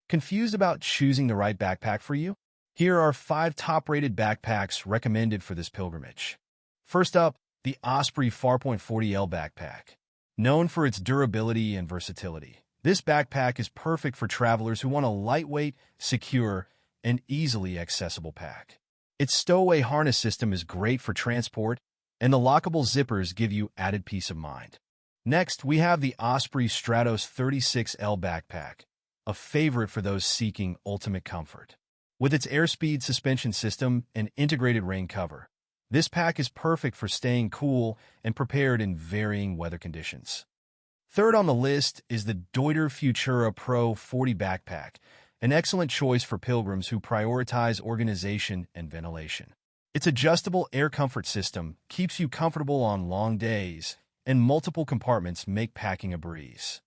Confused about choosing the right backpack for you? Here are 5 top-rated backpacks recommended for this pilgrimage. First up, the Osprey Faro 40L backpack. Known for its durability and versatility, this backpack is perfect for travelers who want a lightweight, secure, and easily accessible pack. Its stowaway harness system is great for transport, and the lockable zippers give you added peace of mind. Next, we have the Osprey Stratos 36L backpack, a favorite for those seeking ultimate comfort. With its airspeed suspension system and integrated rain cover, this pack is perfect for staying cool and prepared in varying weather conditions. Third on the list is the Deuter Futura Pro 40 backpack, an excellent choice for pilgrims who prioritize organization and ventilation. Its adjustable air comfort system keeps you comfortable on long days, and multiple compartments make packing a breeze.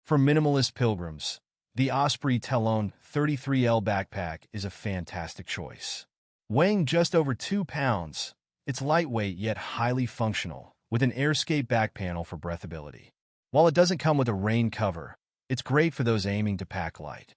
For minimalist pilgrims, the Osprey T33L backpack is a fantastic choice. Weighing just over 2 pounds, it's lightweight yet highly functional, with an AirScape back panel for breathability. While it doesn't come with a rain cover, it's great for those aiming to pack light.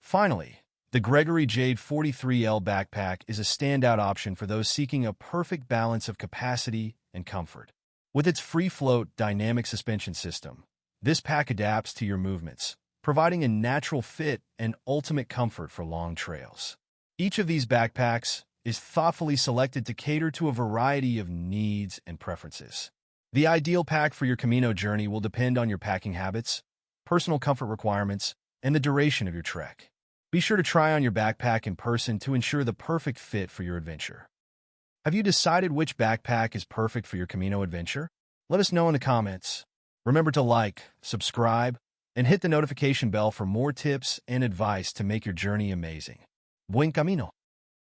Finally, the Gregory Jade 43L backpack is a standout option for those seeking a perfect balance of capacity and comfort. With its free-float dynamic suspension system, this pack adapts to your movements, providing a natural fit and ultimate comfort for long trails. Each of these backpacks is thoughtfully selected to cater to a variety of needs and preferences. The ideal pack for your Camino journey will depend on your packing habits, personal comfort requirements, and the duration of your trek. Be sure to try on your backpack in person to ensure the perfect fit for your adventure. Have you decided which backpack is perfect for your Camino adventure? Let us know in the comments. Remember to like, subscribe, and hit the notification bell for more tips and advice to make your journey amazing. Buen camino!